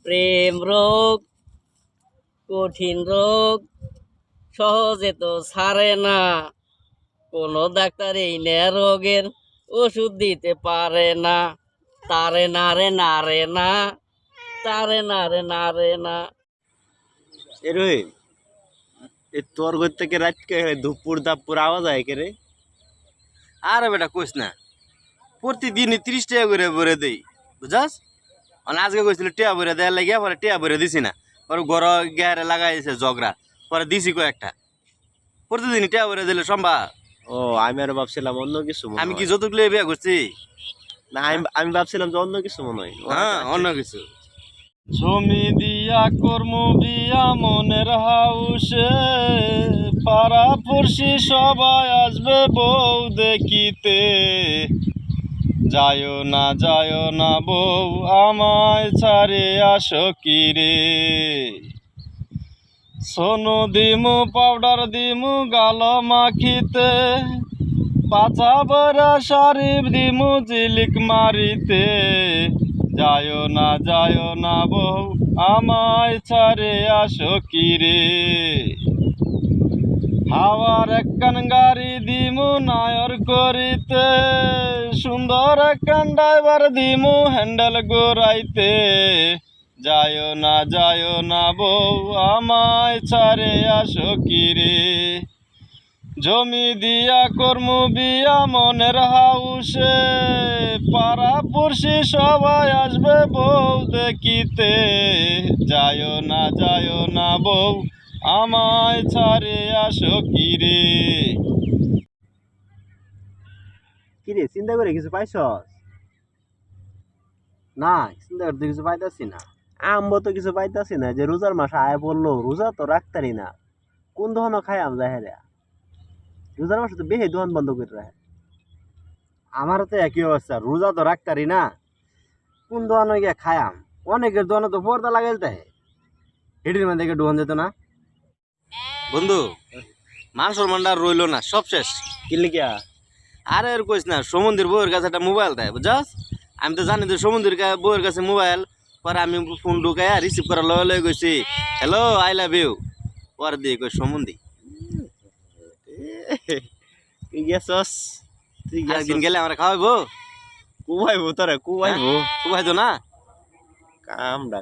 প্রেম রোগ কঠিন রোগ সহজে তো ছাড়ে না, কোনো ডাক্তার এই নে রোগের ওষুধ দিতে পারে না। তারে না রে না রে না, তারে না রে না রে না। এ রহিম, এই তোর ঘর থেকে রাতকে দুপুর দাপুর আওয়াজ হয় কে রে? আরে বেটা কইস না, প্রতিদিনই 30 টাকা করে ভরে দেই, বুঝাস? আজকে কইছিল টিয়া ভরে দেওয়ার লাগিয়া, পরে টিয়া ভরে দিছি না, পরে ঘর গেহারে লাগাইছে ঝগড়া, পরে দিছি কয়েকটা। প্রতিদিনই টিয়া ভরে দিলে সম্ভব? ও, আমি আর ভাবছিলাম অন্য কিছু মনে আমি কি হয়। যৌতুক লিয়ে বিয়া করছি? না, আমি ভাবছিলাম যে অন্য কিছু মনে হয়। হ্যাঁ, অন্য কিছু। জমি দিয়া কর্ম বিয়া মনের হাউসে, পাড়া পড়শি সবাই আসবে বউ দেখিতে। যায় না বউ আমায় ছাড়ে আসো কিরে। সোনু দিমু পাউডার দিমু গাল মাখিতে, পাছা বরা শাড়ি দিমু জিলিক মারিতে। যায় না বউ আমায় ছাড়ে আসো কিরে। হাওয়ার একখান গাড়ি দিমু নায়র করিতে, সুন্দর একখান ড্রাইভার দিমু হ্যান্ডেল গোরাইতে। যায় না বউ আমায় ছাড়ে আসো কিরে। জমি দিয়া কর্মু বিয়া মনের হাউসে, পাড়া পড়শি সবাই আসবে বউ দেখিতে। যায় না বউ আমায় ছাড়ে আসো কিরে। কিরে, চিন্তা করে কিছু পাইছস? না, চিন্তা করতে কিছু পাইতাছি না। আমবো তো কিছু পাইতাছি না, যে রোজার মাস আয় পড়লো, রোজা তো রাখতারি না। কোন দোকানও খাই আম যায় রে? রোজার মাসে তো বেশি দোকান বন্ধ করে রাখে। আমারও তো একই অবস্থা, রোজা তো রাখতারি না, কোন দোকানে গিয়ে খায়াম? অনেকের দোকানে তো পর্দা লাগাইতে হেডির মধ্যে থেকে ঢুকান যেত না। বন্ধু, মান সম্মানটা রইলো না, সব শেষ। কি লিখিয়া? আরে আর কইস না, সমুদ্রের বউয়ের কাছে একটা মোবাইল দেয়, বুঝছস? আমি তো জানি তো সমুদ্রের বউয়ের কাছে মোবাইল। পরে আমি ফোন ঢুকাইয়া রিসিভ করার লগে লগে কইছি হ্যালো আই লাভ ইউ, পরে দিয়ে কই সমুন্দি। তুই গেছস? তুই একদিন গেছস? গেলে আমরা খাওয়াইবো? কুবাইবো তোরে, কুবাইবো। কুবাইতো না? কামড়া